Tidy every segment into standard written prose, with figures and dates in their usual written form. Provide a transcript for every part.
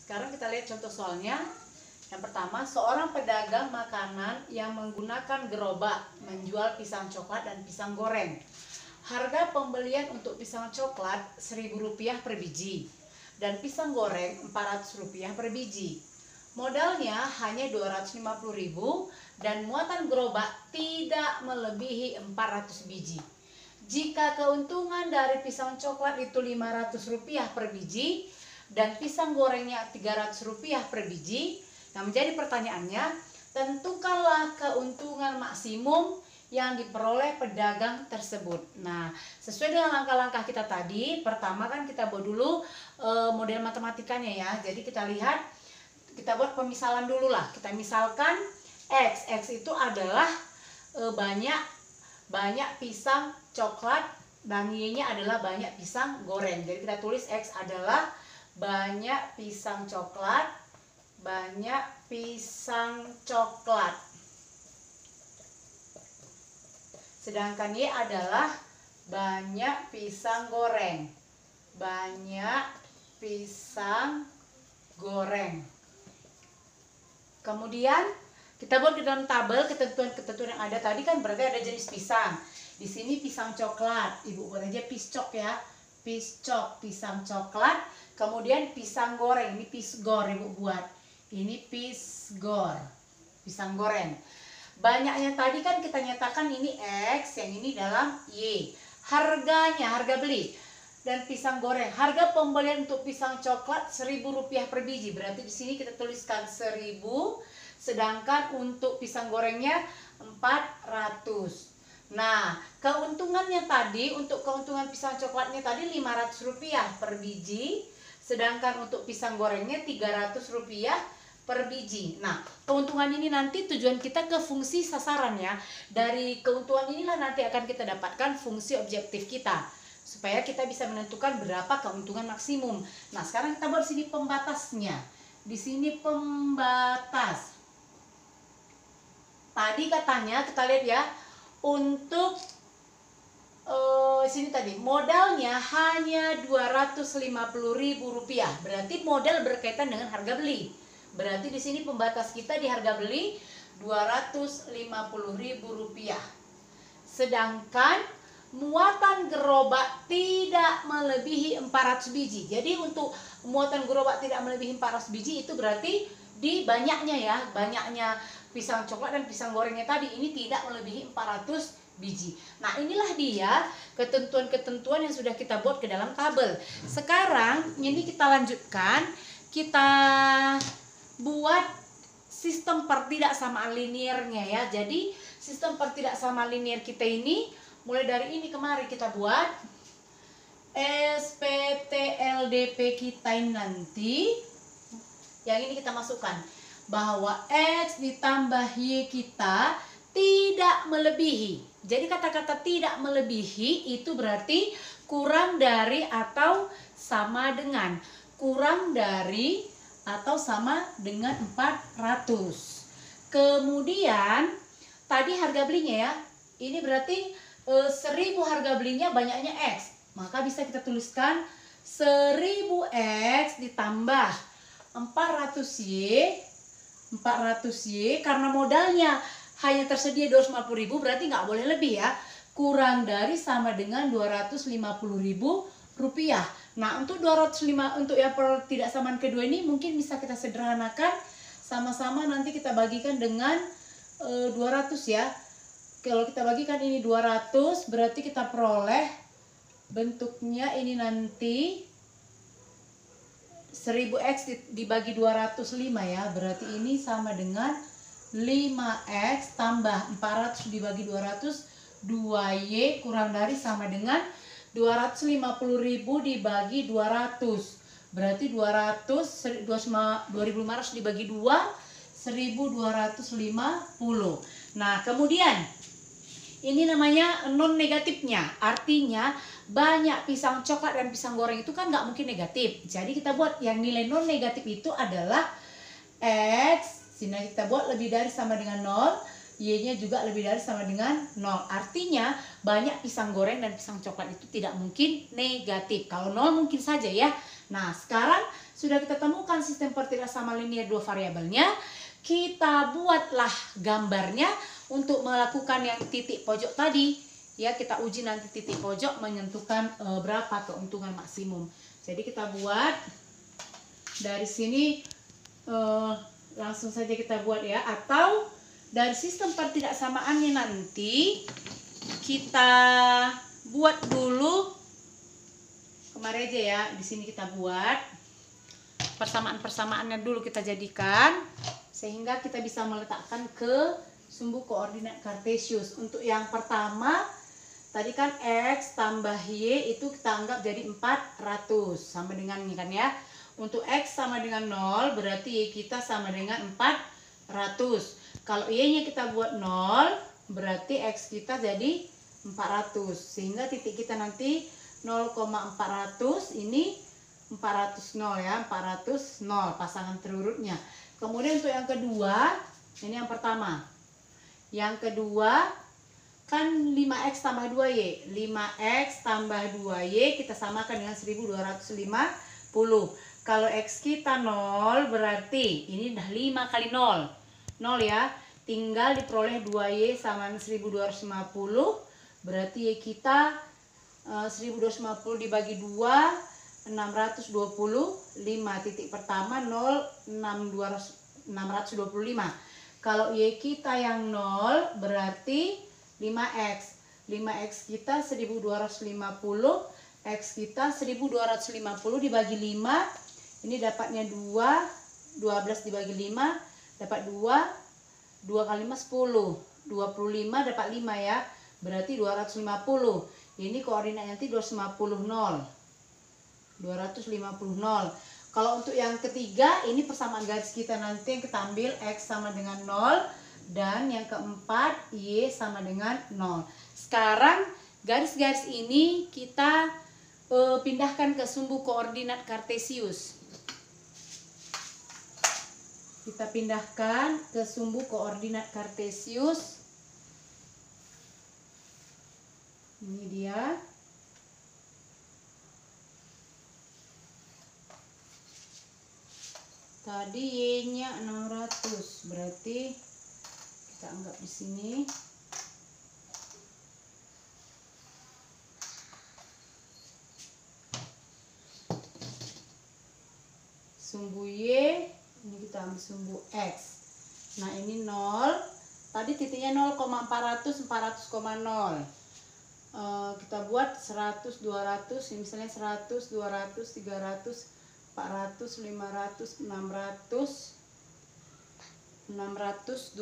Sekarang kita lihat contoh soalnya. Yang pertama, seorang pedagang makanan yang menggunakan gerobak menjual pisang coklat dan pisang goreng. Harga pembelian untuk pisang coklat Rp1.000 per biji dan pisang goreng Rp400 per biji. Modalnya hanya Rp250.000 dan muatan gerobak tidak melebihi 400 biji. Jika keuntungan dari pisang coklat itu Rp500 per biji dan pisang gorengnya Rp300 per biji, nah menjadi pertanyaannya, tentukanlah keuntungan maksimum yang diperoleh pedagang tersebut. Nah, sesuai dengan langkah-langkah kita tadi, pertama kan kita buat dulu model matematikanya ya. Jadi kita lihat, kita buat pemisalan dulu lah. Kita misalkan X itu adalah banyak pisang coklat dan Y-nya adalah banyak pisang goreng. Jadi kita tulis X adalah banyak pisang coklat, banyak pisang coklat. Sedangkan Y adalah banyak pisang goreng, banyak pisang goreng. Kemudian kita buat ke dalam tabel ketentuan-ketentuan yang ada tadi kan berarti ada jenis pisang. Di sini pisang coklat, Ibu buat aja piscok ya. Piscok, pisang coklat. Kemudian pisang goreng, ini pisgor Ibu buat. Ini pisgor, pisang goreng. Banyaknya tadi kan kita nyatakan ini X, yang ini dalam Y. Harganya, harga beli. Dan pisang goreng, harga pembelian untuk pisang coklat Rp1.000 per biji. Berarti di sini kita tuliskan 1.000, sedangkan untuk pisang gorengnya 400. Nah, keuntungannya tadi, untuk keuntungan pisang coklatnya tadi Rp500 per biji, sedangkan untuk pisang gorengnya Rp300 per biji. Nah, keuntungan ini nanti tujuan kita ke fungsi sasaran ya. Dari keuntungan inilah nanti akan kita dapatkan fungsi objektif kita, supaya kita bisa menentukan berapa keuntungan maksimum. Nah, sekarang kita buat sini pembatasnya. Di sini pembatas. Tadi katanya kita lihat ya, untuk sini tadi modalnya hanya Rp250.000. Berarti modal berkaitan dengan harga beli. Berarti di sini pembatas kita di harga beli Rp250.000. Sedangkan muatan gerobak tidak melebihi 400 biji. Jadi untuk muatan gerobak tidak melebihi 400 biji itu berarti di banyaknya ya, banyaknya pisang coklat dan pisang gorengnya tadi ini tidak melebihi 400 biji. Nah, inilah dia ketentuan-ketentuan yang sudah kita buat ke dalam tabel. Sekarang ini kita lanjutkan, kita buat sistem pertidaksamaan linearnya ya. Jadi sistem pertidaksamaan linear kita ini mulai dari ini kemarin kita buat SPTLDP kita ini nanti yang ini kita masukkan bahwa X ditambah Y kita tidak melebihi. Jadi kata-kata tidak melebihi itu berarti kurang dari atau sama dengan, kurang dari atau sama dengan 400. Kemudian tadi harga belinya ya, ini berarti 1.000 harga belinya banyaknya X, maka bisa kita tuliskan 1.000X ditambah 400Y karena modalnya hanya tersedia 250.000, berarti nggak boleh lebih ya, kurang dari sama dengan Rp250.000. Nah, untuk 205 untuk yang pertidaksamaan kedua ini mungkin bisa kita sederhanakan, sama-sama nanti kita bagikan dengan 200 ya. Kalau kita bagikan ini 200 berarti kita peroleh bentuknya ini nanti 1000X dibagi 205 ya. Berarti ini sama dengan 5X tambah 400 dibagi 200, 2Y kurang dari sama dengan 250.000 dibagi 200. Berarti 200, 2.500 dibagi 2, 1.250. Nah, kemudian ini namanya non negatifnya. Artinya banyak pisang coklat dan pisang goreng itu kan nggak mungkin negatif. Jadi kita buat yang nilai non negatif itu adalah X. Sini kita buat lebih dari sama dengan 0. Y-nya juga lebih dari sama dengan 0. Artinya banyak pisang goreng dan pisang coklat itu tidak mungkin negatif. Kalau 0 mungkin saja ya. Nah, sekarang sudah kita temukan sistem pertidak sama linear dua variabelnya, kita buatlah gambarnya untuk melakukan yang titik pojok tadi. Ya, kita uji nanti titik pojok menentukan berapa keuntungan maksimum. Jadi kita buat dari sini, langsung saja kita buat ya, atau dari sistem pertidaksamaannya nanti kita buat dulu kemarin aja ya. Di sini kita buat persamaan-persamaannya dulu, kita jadikan sehingga kita bisa meletakkan ke sumbu koordinat kartesius. Untuk yang pertama tadi kan X tambah Y itu kita anggap jadi 400 sama dengan ini kan ya. Untuk X sama dengan 0 berarti Y kita sama dengan 400. Kalau Y-nya kita buat 0, berarti X kita jadi 400. Sehingga titik kita nanti 0,400, ini 400 0 ya, 400 0 pasangan terurutnya. Kemudian untuk yang kedua, ini yang pertama. Yang kedua, kan 5X tambah 2Y. 5X tambah 2Y kita samakan dengan 1250. Kalau X kita 0, berarti ini udah 5 kali 0. 0 ya, tinggal diperoleh 2Y sama 1250, berarti Y kita 1250 dibagi 2, 625. Titik pertama 0, 625. Kalau Y kita yang 0 berarti 5X. 5X kita 1250, X kita 1250 dibagi 5, ini dapatnya 2, 12 dibagi 5 dapat 2, 2 kali 5 10, 25 dapat 5 ya, berarti 250. Ini koordinatnya nanti 250 0. Kalau untuk yang ketiga, ini persamaan garis kita nanti yang kita ambil X sama dengan 0, dan yang keempat Y sama dengan 0. Sekarang garis-garis ini kita pindahkan ke sumbu koordinat kartesius. Kita pindahkan ke sumbu koordinat kartesius. Ini dia. Tadi Y-nya 600, berarti kita anggap di sini. Sumbu Y, ini kita ambil sumbu X. Nah, ini 0. Tadi titiknya 0,400, 400,0. Kita buat 100, 200, ini misalnya 100, 200, 300, 400, 500, 600, 625.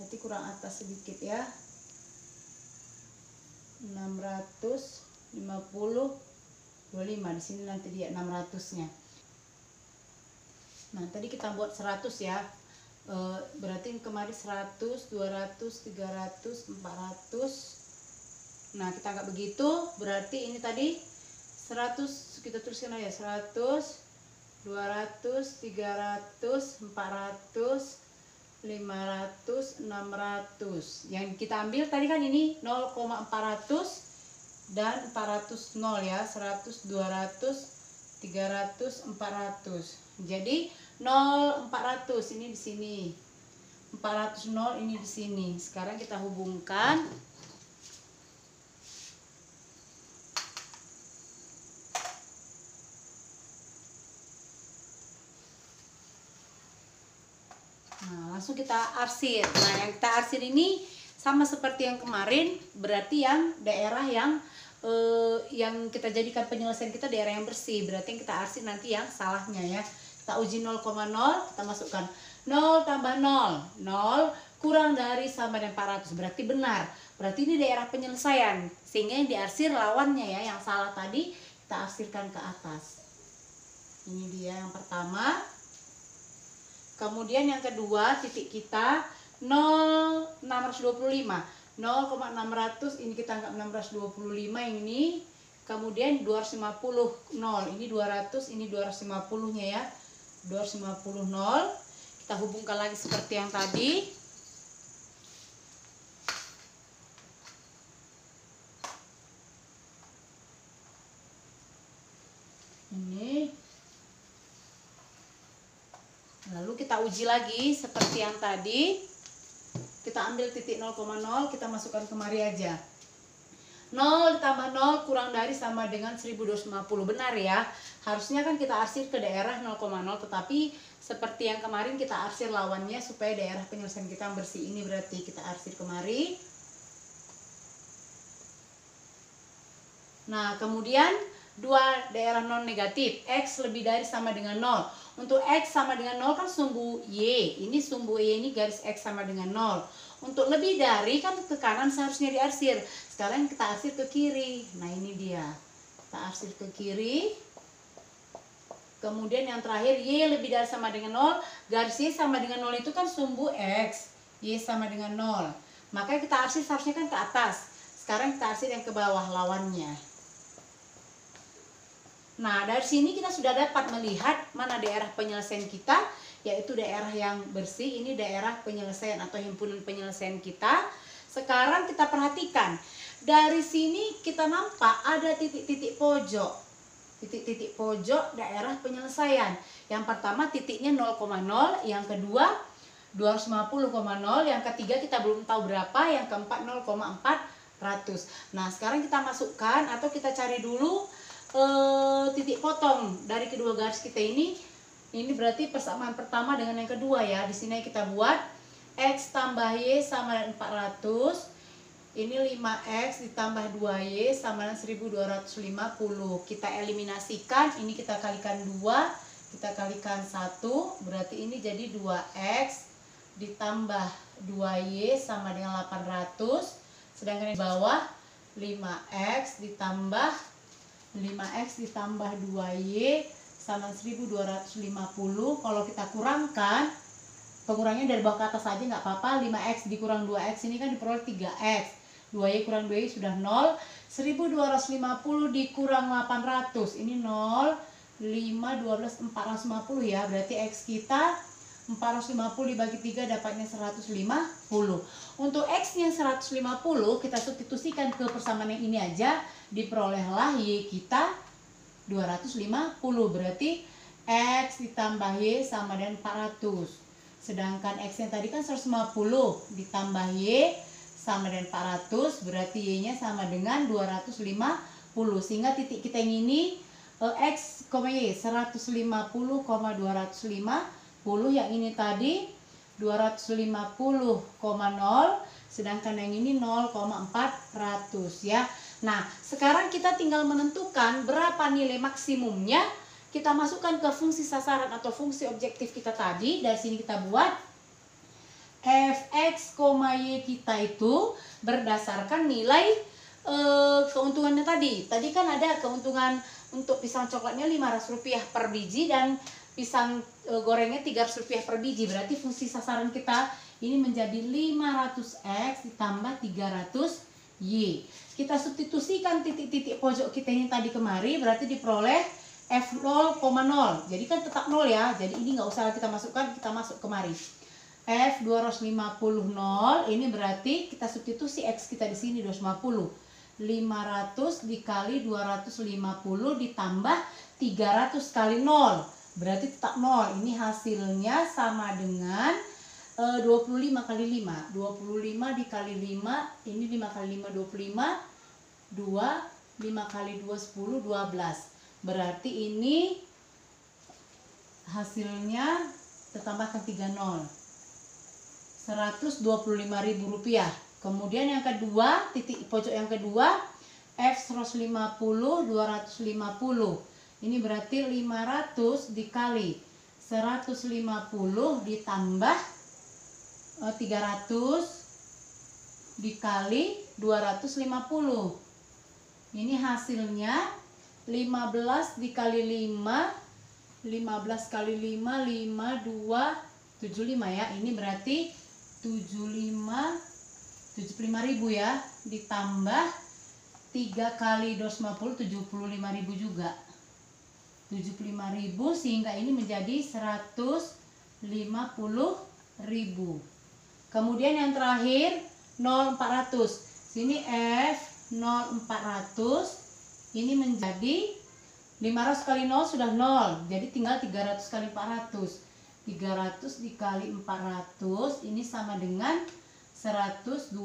Berarti kurang atas sedikit ya. 650, 25. Di sini nanti dia 600-nya. Nah, tadi kita buat 100 ya. Berarti kemarin 100, 200, 300, 400. Nah, kita anggap begitu. Berarti ini tadi 100, kita tuliskan aja 100, 200, 300, 400, 500, 600. Yang kita ambil tadi kan ini 0,400 dan 400 0 ya. 100, 200, 300, 400. Jadi 0,400 ini di sini. 400 0 ini di sini. Sekarang kita hubungkan. Nah, langsung kita arsir. Nah, yang kita arsir ini sama seperti yang kemarin, berarti yang daerah yang kita jadikan penyelesaian kita daerah yang bersih. Berarti yang kita arsir nanti yang salahnya ya. Kita uji 0,0, kita masukkan 0 tambah 0, 0 kurang dari sama dengan 400, berarti benar. Berarti ini daerah penyelesaian, sehingga yang diarsir lawannya ya, yang salah tadi kita arsirkan ke atas. Ini dia yang pertama. Kemudian yang kedua, titik kita 0,625. 0,600 ini kita anggap 625 yang ini. Kemudian 250 0. Ini 200, ini 250-nya ya. 250 0. Kita hubungkan lagi seperti yang tadi. Lalu kita uji lagi seperti yang tadi. Kita ambil titik 0,0, kita masukkan kemari aja. 0 ditambah 0 kurang dari sama dengan 1250. Benar ya. Harusnya kan kita arsir ke daerah 0,0, tetapi seperti yang kemarin kita arsir lawannya supaya daerah penyelesaian kita yang bersih. Ini berarti kita arsir kemari. Nah, kemudian dua daerah non negatif, X lebih dari sama dengan 0. Untuk X sama dengan 0 kan sumbu Y. Ini sumbu Y ini garis X sama dengan 0. Untuk lebih dari kan ke kanan seharusnya diarsir. Sekarang kita arsir ke kiri. Nah, ini dia. Kita arsir ke kiri. Kemudian yang terakhir Y lebih dari sama dengan 0. Garis Y sama dengan 0 itu kan sumbu X. Y sama dengan 0. Makanya kita arsir seharusnya kan ke atas. Sekarang kita arsir yang ke bawah lawannya. Nah, dari sini kita sudah dapat melihat mana daerah penyelesaian kita, yaitu daerah yang bersih. Ini daerah penyelesaian atau himpunan penyelesaian kita. Sekarang kita perhatikan. Dari sini kita nampak ada titik-titik pojok. Titik-titik pojok daerah penyelesaian. Yang pertama titiknya 0,0, yang kedua 250,0, yang ketiga kita belum tahu berapa, yang keempat 0,400. Nah, sekarang kita masukkan atau kita cari dulu titik potong dari kedua garis kita ini. Ini berarti persamaan pertama dengan yang kedua ya. Di sini kita buat X tambah Y sama dengan 400. Ini 5X ditambah 2Y sama dengan 1250. Kita eliminasikan, ini kita kalikan 2, kita kalikan 1, berarti ini jadi 2X ditambah 2Y sama dengan 800. Sedangkan di bawah 5X ditambah 2Y sama 1250. Kalau kita kurangkan, pengurangnya dari bawah ke atas saja nggak apa-apa. 5X dikurang 2X ini kan diperoleh 3X. 2Y kurang 2Y sudah 0. 1250 dikurang 800. Ini 0, 5, 12, 450 ya. Berarti X kita 450 dibagi 3 dapatnya 150. Untuk X nya 150 kita substitusikan ke persamaan yang ini aja. Diperolehlah Y kita 250. Berarti X ditambah Y sama dengan 400. Sedangkan X yang tadi kan 150 ditambah Y sama dengan 400. Berarti Y nya sama dengan 250. Sehingga titik kita yang ini X, Y 150,250. Yang ini tadi 250,0. Sedangkan yang ini 0,400 ya. Nah, sekarang kita tinggal menentukan berapa nilai maksimumnya. Kita masukkan ke fungsi sasaran atau fungsi objektif kita tadi. Dari sini kita buat Fx, Y kita itu berdasarkan nilai keuntungannya tadi. Tadi kan ada keuntungan untuk pisang coklatnya Rp500 per biji dan pisang gorengnya Rp300 per biji. Berarti fungsi sasaran kita ini menjadi 500X ditambah 300Y. Kita substitusikan titik-titik pojok kita ini tadi kemari, berarti diperoleh F 0,0. Jadi kan tetap 0 ya. Jadi ini nggak usah kita masukkan, kita masuk kemari. F 250 0. Ini berarti kita substitusi X kita di sini 250. 500 dikali 250 ditambah 300 kali 0. Berarti tetap 0. Ini hasilnya sama dengan 25 kali 5. 25 dikali 5. Ini 5 kali 5 25. 2. 5 kali 2 10. 12. Berarti ini hasilnya ditambahkan 3 0. Rp125.000. Kemudian yang kedua, titik pojok yang kedua F 150 250. Ini berarti 500 dikali 150 ditambah 300 dikali 250. Ini hasilnya 15 dikali 5. 15 kali 5 5 2 75 ya. Ini berarti 75.000 ya, ditambah 3 kali 250 75.000 juga. 75.000 sehingga ini menjadi 150.000. Kemudian yang terakhir 0,400. Sini F 0,400 ini menjadi 500 kali 0 sudah 0. Jadi tinggal 300 kali 400. 300 dikali 400 ini sama dengan 120.000.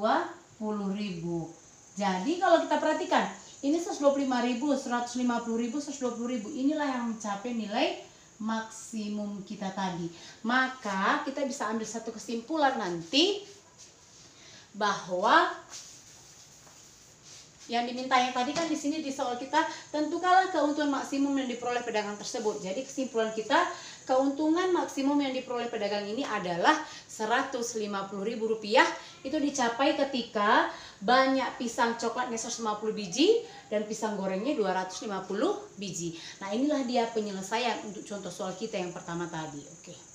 Jadi kalau kita perhatikan, ini 125.000, 150.000, 120.000. Inilah yang mencapai nilai maksimum kita tadi. Maka kita bisa ambil satu kesimpulan nanti bahwa yang diminta yang tadi kan di sini di soal kita, tentukanlah keuntungan maksimum yang diperoleh pedagang tersebut. Jadi kesimpulan kita, keuntungan maksimum yang diperoleh pedagang ini adalah Rp150.000. Itu dicapai ketika banyak pisang coklatnya 150 biji dan pisang gorengnya 250 biji. Nah, inilah dia penyelesaian untuk contoh soal kita yang pertama tadi. Oke.